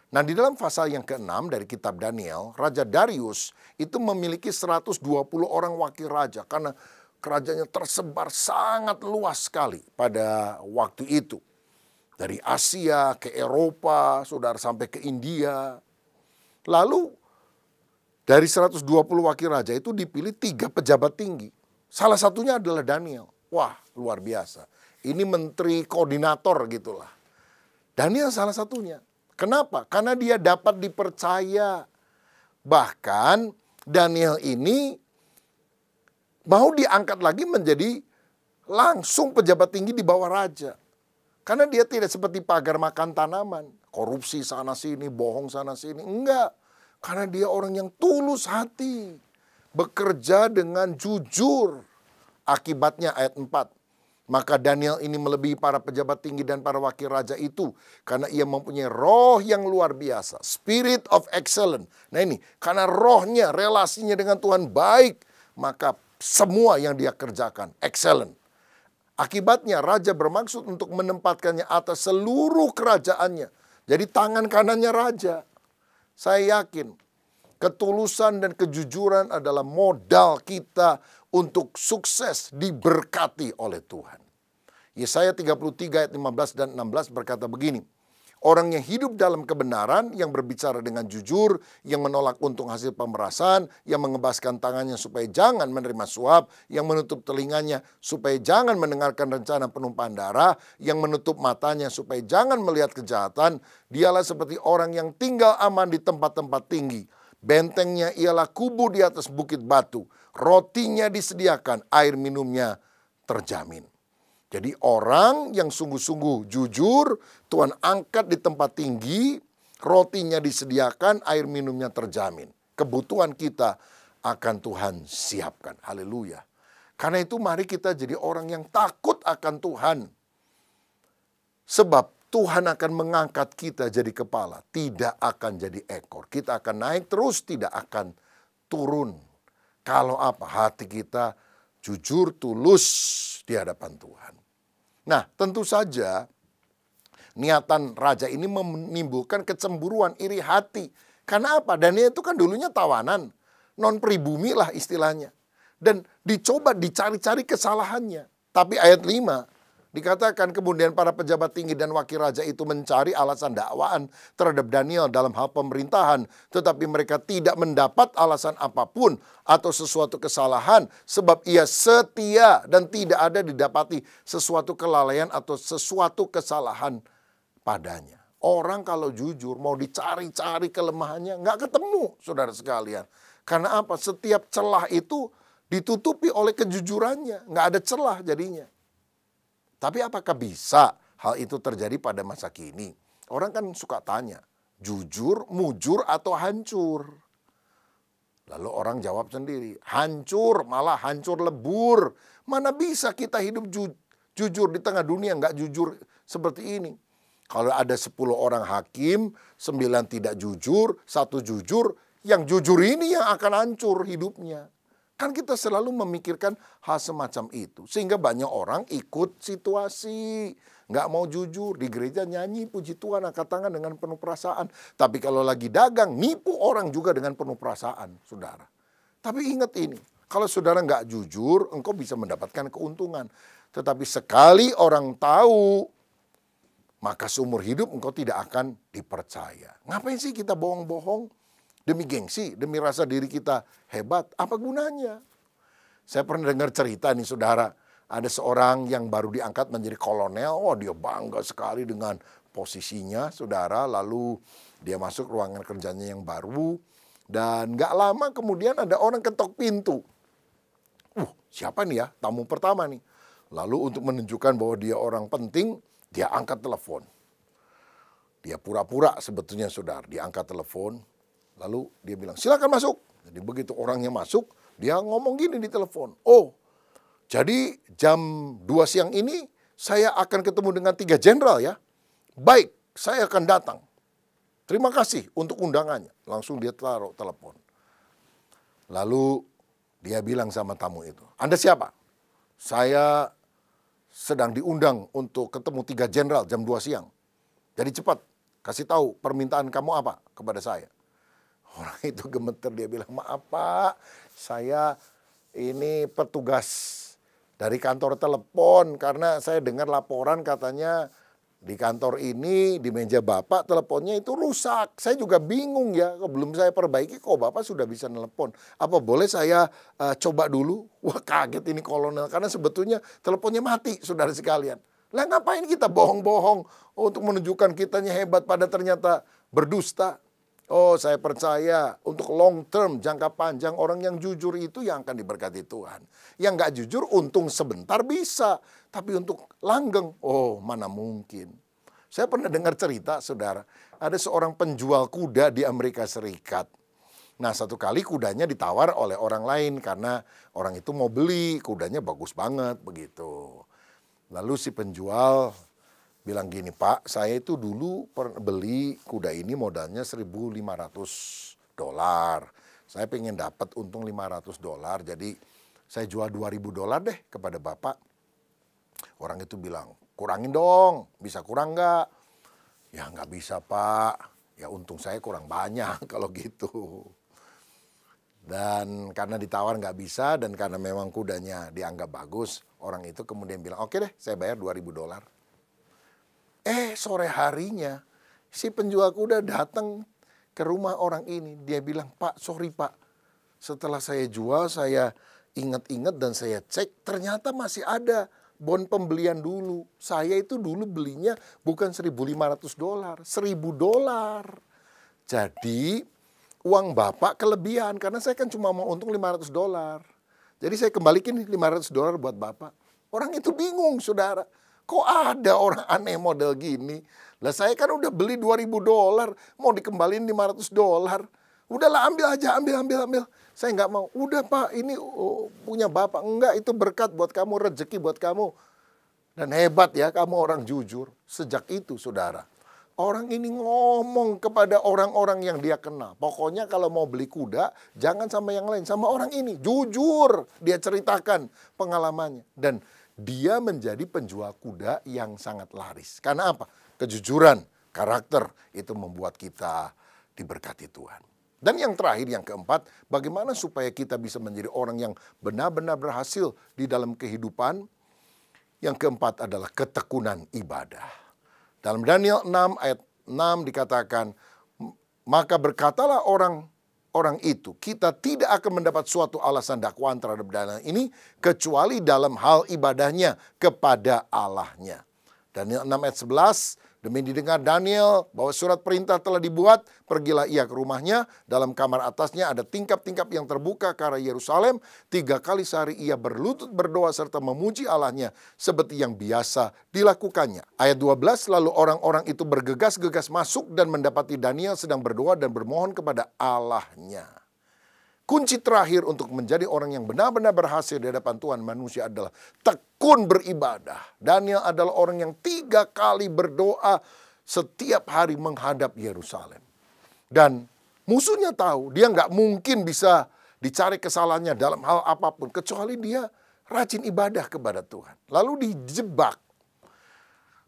Nah, di dalam pasal yang ke-6 dari kitab Daniel, Raja Darius itu memiliki 120 orang wakil raja karena kerajaannya tersebar sangat luas sekali pada waktu itu. Dari Asia ke Eropa, saudara, sampai ke India. Lalu dari 120 wakil raja itu dipilih 3 pejabat tinggi. Salah satunya adalah Daniel. Wah, luar biasa. Ini menteri koordinator gitulah. Daniel salah satunya. Kenapa? Karena dia dapat dipercaya. Bahkan Daniel ini mau diangkat lagi menjadi langsung pejabat tinggi di bawah raja. Karena dia tidak seperti pagar makan tanaman. Korupsi sana sini, bohong sana sini. Enggak. Karena dia orang yang tulus hati. Bekerja dengan jujur. Akibatnya ayat 4. Maka Daniel ini melebihi para pejabat tinggi dan para wakil raja itu. Karena ia mempunyai roh yang luar biasa. Spirit of excellence. Nah ini, karena rohnya, relasinya dengan Tuhan baik. Maka semua yang dia kerjakan, excellent. Akibatnya raja bermaksud untuk menempatkannya atas seluruh kerajaannya. Jadi tangan kanannya raja. Saya yakin ketulusan dan kejujuran adalah modal kita untuk sukses diberkati oleh Tuhan. Yesaya 33 ayat 15 dan 16 berkata begini. Orang yang hidup dalam kebenaran, yang berbicara dengan jujur, yang menolak untung hasil pemerasan, yang mengebaskan tangannya supaya jangan menerima suap, yang menutup telinganya supaya jangan mendengarkan rencana penumpahan darah, yang menutup matanya supaya jangan melihat kejahatan, dialah seperti orang yang tinggal aman di tempat-tempat tinggi. Bentengnya ialah kubu di atas bukit batu, rotinya disediakan, air minumnya terjamin. Jadi orang yang sungguh-sungguh jujur, Tuhan angkat di tempat tinggi, rotinya disediakan, air minumnya terjamin. Kebutuhan kita akan Tuhan siapkan. Haleluya. Karena itu mari kita jadi orang yang takut akan Tuhan. Sebab Tuhan akan mengangkat kita jadi kepala, tidak akan jadi ekor. Kita akan naik terus, tidak akan turun. Kalau apa? Hati kita jujur, tulus di hadapan Tuhan. Nah, tentu saja niatan raja ini menimbulkan kecemburuan, iri hati. Karena apa? Daniel itu kan dulunya tawanan, non pribumi lah istilahnya. Dan dicoba dicari-cari kesalahannya. Tapi ayat 5 dikatakan kemudian para pejabat tinggi dan wakil raja itu mencari alasan dakwaan terhadap Daniel dalam hal pemerintahan. Tetapi mereka tidak mendapat alasan apapun atau sesuatu kesalahan. Sebab ia setia dan tidak ada didapati sesuatu kelalaian atau sesuatu kesalahan padanya. Orang kalau jujur mau dicari-cari kelemahannya nggak ketemu, saudara sekalian. Karena apa? Setiap celah itu ditutupi oleh kejujurannya. Nggak ada celah jadinya. Tapi apakah bisa hal itu terjadi pada masa kini? Orang kan suka tanya, jujur, mujur, atau hancur? Lalu orang jawab sendiri, hancur, malah hancur lebur. Mana bisa kita hidup jujur di tengah dunia nggak jujur seperti ini? Kalau ada 10 orang hakim, 9 tidak jujur, 1 jujur, yang jujur ini yang akan hancur hidupnya. Kan kita selalu memikirkan hal semacam itu. Sehingga banyak orang ikut situasi. Nggak mau jujur. Di gereja nyanyi puji Tuhan, angkat tangan dengan penuh perasaan. Tapi kalau lagi dagang, nipu orang juga dengan penuh perasaan, saudara. Tapi ingat ini. Kalau saudara nggak jujur, engkau bisa mendapatkan keuntungan. Tetapi sekali orang tahu, maka seumur hidup engkau tidak akan dipercaya. Ngapain sih kita bohong-bohong? Demi gengsi, demi rasa diri kita hebat, apa gunanya? Saya pernah dengar cerita nih saudara, ada seorang yang baru diangkat menjadi kolonel, dia bangga sekali dengan posisinya saudara, lalu dia masuk ruangan kerjanya yang baru, dan gak lama kemudian ada orang ketok pintu. Siapa nih ya tamu pertama nih. Lalu untuk menunjukkan bahwa dia orang penting, dia angkat telepon. Dia pura-pura sebetulnya saudara, dia angkat telepon. Lalu dia bilang, silakan masuk. Jadi begitu orangnya masuk, dia ngomong gini di telepon. Oh, jadi jam 2 siang ini saya akan ketemu dengan 3 jenderal ya. Baik, saya akan datang. Terima kasih untuk undangannya. Langsung dia taruh telepon. Lalu dia bilang sama tamu itu, Anda siapa? Saya sedang diundang untuk ketemu 3 jenderal jam 2 siang. Jadi cepat, kasih tahu permintaan kamu apa kepada saya. Orang itu gemeter, dia bilang, maaf Pak, saya ini petugas dari kantor telepon. Karena saya dengar laporan katanya di kantor ini, di meja Bapak teleponnya itu rusak. Saya juga bingung ya, belum saya perbaiki kok Bapak sudah bisa telepon. Apa boleh saya coba dulu? Wah kaget ini kolonel, karena sebetulnya teleponnya mati saudara sekalian. Lah ngapain kita bohong-bohong untuk menunjukkan kitanya hebat pada ternyata berdusta. Oh saya percaya untuk long term, jangka panjang, orang yang jujur itu yang akan diberkati Tuhan. Yang gak jujur untung sebentar bisa, tapi untuk langgeng, oh mana mungkin. Saya pernah dengar cerita saudara, ada seorang penjual kuda di Amerika Serikat. Nah satu kali kudanya ditawar oleh orang lain karena orang itu mau beli, kudanya bagus banget begitu. Lalu si penjual bilang gini, Pak, saya itu dulu beli kuda ini modalnya $1.500. Saya pengen dapat untung $500, jadi saya jual $2.000 deh kepada Bapak. Orang itu bilang, kurangin dong, bisa kurang nggak? Ya nggak bisa Pak, ya untung saya kurang banyak kalau gitu. Dan karena ditawar nggak bisa dan karena memang kudanya dianggap bagus, orang itu kemudian bilang, oke deh saya bayar $2.000. Sore harinya si penjual kuda datang ke rumah orang ini. Dia bilang, Pak sorry Pak, setelah saya jual saya ingat-ingat dan saya cek ternyata masih ada bon pembelian dulu. Saya itu dulu belinya bukan $1.500, $1.000. Jadi uang Bapak kelebihan karena saya kan cuma mau untung $500. Jadi saya kembalikan $500 buat Bapak. Orang itu bingung saudara. Kok ada orang aneh model gini? Lah saya kan udah beli $2.000, mau dikembaliin $500. Udahlah ambil aja, ambil. Saya nggak mau. Udah Pak, ini punya Bapak. Enggak, itu berkat buat kamu, rezeki buat kamu. Dan hebat ya, kamu orang jujur. Sejak itu saudara, orang ini ngomong kepada orang-orang yang dia kenal. Pokoknya kalau mau beli kuda, jangan sama yang lain, sama orang ini. Jujur, dia ceritakan pengalamannya. Dan dia menjadi penjual kuda yang sangat laris. Karena apa? Kejujuran, karakter itu membuat kita diberkati Tuhan. Dan yang terakhir, yang keempat, bagaimana supaya kita bisa menjadi orang yang benar-benar berhasil di dalam kehidupan? Yang keempat adalah ketekunan ibadah. Dalam Daniel 6 ayat 6 dikatakan, maka berkatalah orang itu, kita tidak akan mendapat suatu alasan dakwaan terhadap Daniel ini kecuali dalam hal ibadahnya kepada Allahnya. Daniel 6 ayat 11, demi didengar Daniel bahwa surat perintah telah dibuat, pergilah ia ke rumahnya, dalam kamar atasnya ada tingkap-tingkap yang terbuka ke arah Yerusalem. 3 kali sehari ia berlutut berdoa serta memuji Allahnya seperti yang biasa dilakukannya. Ayat 12, lalu orang-orang itu bergegas-gegas masuk dan mendapati Daniel sedang berdoa dan bermohon kepada Allahnya. Kunci terakhir untuk menjadi orang yang benar-benar berhasil di hadapan Tuhan manusia adalah tekun beribadah. Daniel adalah orang yang 3 kali berdoa setiap hari menghadap Yerusalem. Dan musuhnya tahu dia nggak mungkin bisa dicari kesalahannya dalam hal apapun. Kecuali dia rajin ibadah kepada Tuhan. Lalu dijebak.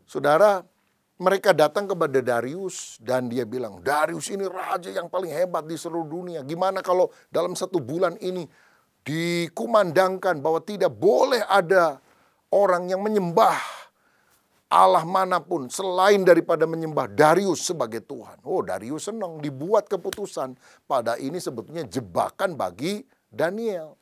Saudara, mereka datang kepada Darius dan dia bilang, Darius ini raja yang paling hebat di seluruh dunia. Gimana kalau dalam 1 bulan ini dikumandangkan bahwa tidak boleh ada orang yang menyembah Allah manapun selain daripada menyembah Darius sebagai Tuhan. Oh, Darius senang, dibuat keputusan. Pada ini sebetulnya jebakan bagi Daniel.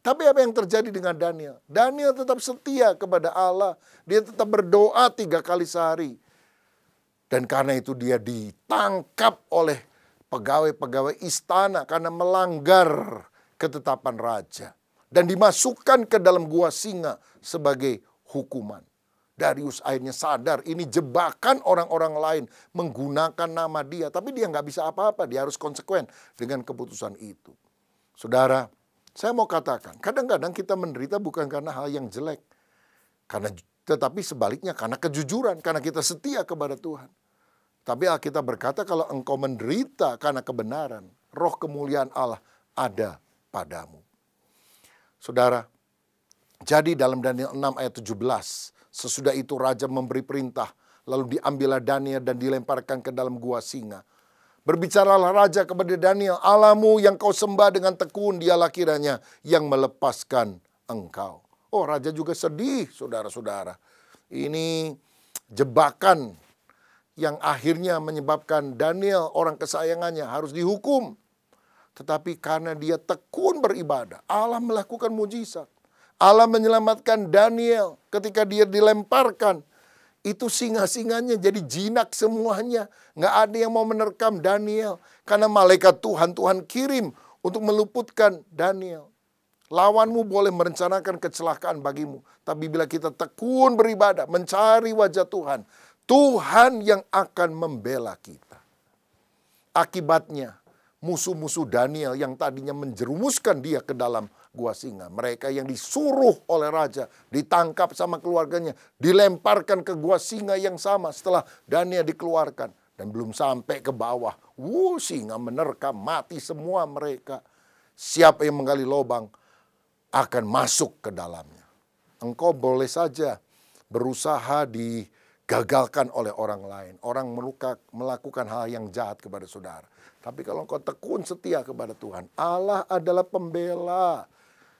Tapi apa yang terjadi dengan Daniel? Daniel tetap setia kepada Allah. Dia tetap berdoa 3 kali sehari. Dan karena itu dia ditangkap oleh pegawai-pegawai istana karena melanggar ketetapan raja. dan dimasukkan ke dalam gua singa sebagai hukuman. Darius akhirnya sadar ini jebakan orang-orang lain menggunakan nama dia. Tapi dia nggak bisa apa-apa, dia harus konsekuen dengan keputusan itu. Saudara, saya mau katakan, kadang-kadang kita menderita bukan karena hal yang jelek. Tetapi sebaliknya karena kejujuran, karena kita setia kepada Tuhan. Tapi Alkitab berkata kalau engkau menderita karena kebenaran, roh kemuliaan Allah ada padamu. Saudara, jadi dalam Daniel 6 ayat 17, sesudah itu raja memberi perintah, lalu diambillah Daniel dan dilemparkan ke dalam gua singa. Berbicaralah raja kepada Daniel, Allahmu yang kau sembah dengan tekun, dialah kiranya yang melepaskan engkau. Oh, raja juga sedih, saudara-saudara. Ini jebakan yang akhirnya menyebabkan Daniel, orang kesayangannya, harus dihukum. Tetapi karena dia tekun beribadah, Allah melakukan mujizat. Allah menyelamatkan Daniel ketika dia dilemparkan. Itu singa-singanya jadi jinak semuanya. Nggak ada yang mau menerkam Daniel. Karena malaikat Tuhan kirim untuk meluputkan Daniel. Lawanmu boleh merencanakan kecelakaan bagimu. Tapi bila kita tekun beribadah, mencari wajah Tuhan, Tuhan yang akan membela kita. Akibatnya, musuh-musuh Daniel yang tadinya menjerumuskan dia ke dalam gua singa, mereka yang disuruh oleh raja, ditangkap sama keluarganya, dilemparkan ke gua singa yang sama setelah Daniel dikeluarkan. Dan belum sampai ke bawah, singa menerkam, mati semua mereka. Siapa yang menggali lubang akan masuk ke dalamnya. Engkau boleh saja berusaha digagalkan oleh orang lain. Orang melakukan hal yang jahat kepada saudara. Tapi kalau engkau tekun setia kepada Tuhan, Allah adalah pembela.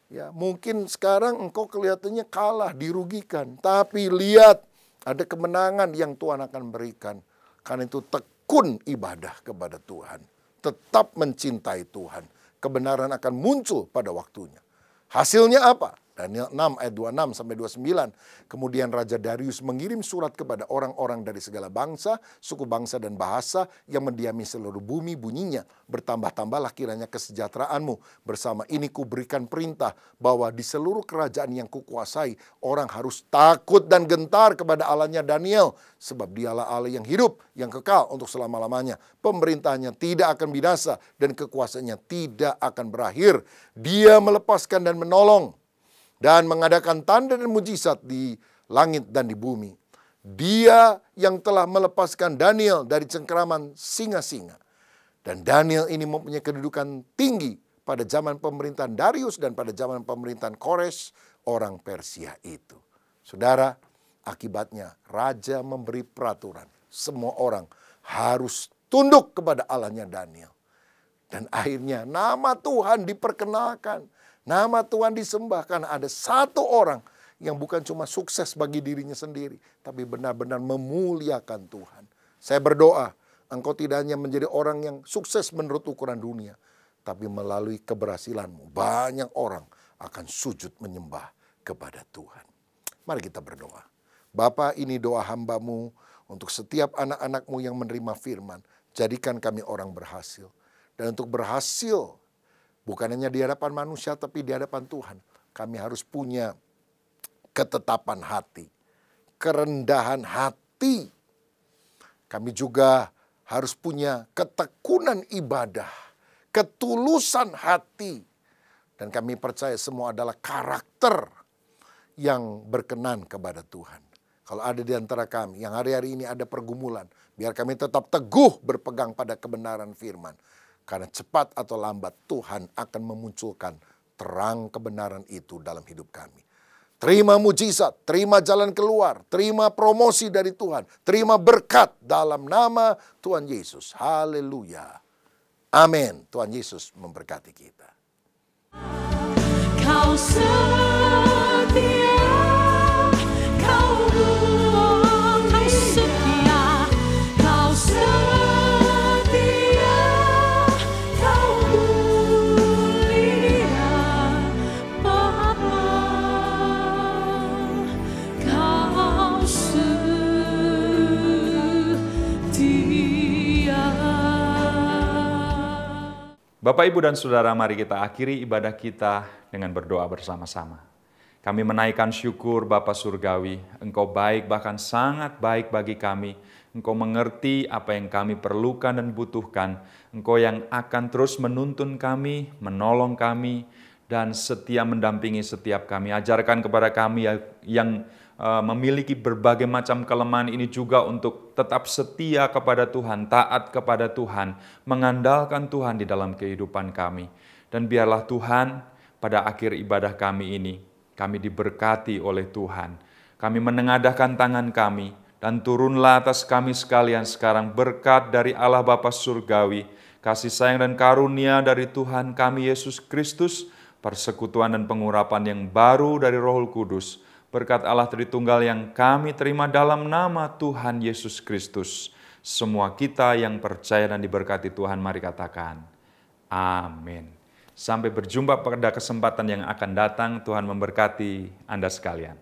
Ya, mungkin sekarang engkau kelihatannya kalah, dirugikan. Tapi lihat, ada kemenangan yang Tuhan akan berikan. Karena itu tekun ibadah kepada Tuhan. Tetap mencintai Tuhan. Kebenaran akan muncul pada waktunya. Hasilnya apa? Daniel 6 ayat 26 sampai 29. Kemudian Raja Darius mengirim surat kepada orang-orang dari segala bangsa, suku bangsa dan bahasa yang mendiami seluruh bumi, bunyinya. Bertambah-tambahlah kiranya kesejahteraanmu. Bersama ini kuberikan perintah bahwa di seluruh kerajaan yang kukuasai, orang harus takut dan gentar kepada Allahnya Daniel. Sebab dialah Allah yang hidup, yang kekal untuk selama-lamanya. Pemerintahnya tidak akan binasa dan kekuasaannya tidak akan berakhir. Dia melepaskan dan menolong dan mengadakan tanda dan mujizat di langit dan di bumi. Dia yang telah melepaskan Daniel dari cengkeraman singa-singa. Dan Daniel ini mempunyai kedudukan tinggi pada zaman pemerintahan Darius dan pada zaman pemerintahan Kores, orang Persia itu. Saudara, akibatnya raja memberi peraturan. Semua orang harus tunduk kepada Allahnya Daniel. Dan akhirnya nama Tuhan diperkenalkan. Nama Tuhan disembah karena ada satu orang yang bukan cuma sukses bagi dirinya sendiri, tapi benar-benar memuliakan Tuhan. Saya berdoa, engkau tidak hanya menjadi orang yang sukses menurut ukuran dunia, tapi melalui keberhasilanmu, banyak orang akan sujud menyembah kepada Tuhan. Mari kita berdoa. Bapa, ini doa hamba-Mu untuk setiap anak-anak-Mu yang menerima firman. Jadikan kami orang berhasil. Dan untuk berhasil, bukan hanya di hadapan manusia, tapi di hadapan Tuhan. Kami harus punya ketetapan hati, kerendahan hati. Kami juga harus punya ketekunan ibadah, ketulusan hati. Dan kami percaya semua adalah karakter yang berkenan kepada Tuhan. Kalau ada di antara kami yang hari-hari ini ada pergumulan, biar kami tetap teguh berpegang pada kebenaran firman. Karena cepat atau lambat Tuhan akan memunculkan terang kebenaran itu dalam hidup kami. Terima mujizat, terima jalan keluar, terima promosi dari Tuhan, terima berkat dalam nama Tuhan Yesus. Haleluya. Amin. Tuhan Yesus memberkati kita. Kau setia, kau setia, kau setia, kau mulia, Bapa, kau setia. Bapak, Ibu, dan Saudara, mari kita akhiri ibadah kita dengan berdoa bersama-sama. Kami menaikkan syukur Bapa Surgawi, Engkau baik, bahkan sangat baik bagi kami. Engkau mengerti apa yang kami perlukan dan butuhkan. Engkau yang akan terus menuntun kami, menolong kami, dan setia mendampingi setiap kami. Ajarkan kepada kami yang memiliki berbagai macam kelemahan ini juga untuk tetap setia kepada Tuhan, taat kepada Tuhan, mengandalkan Tuhan di dalam kehidupan kami. Dan biarlah Tuhan, pada akhir ibadah kami ini, kami diberkati oleh Tuhan. Kami menengadahkan tangan kami, dan turunlah atas kami sekalian sekarang berkat dari Allah Bapa Surgawi, kasih sayang dan karunia dari Tuhan kami Yesus Kristus, persekutuan dan pengurapan yang baru dari Roh Kudus, berkat Allah Tritunggal yang kami terima dalam nama Tuhan Yesus Kristus. Semua kita yang percaya dan diberkati Tuhan, mari katakan, amin. Sampai berjumpa pada kesempatan yang akan datang. Tuhan memberkati Anda sekalian.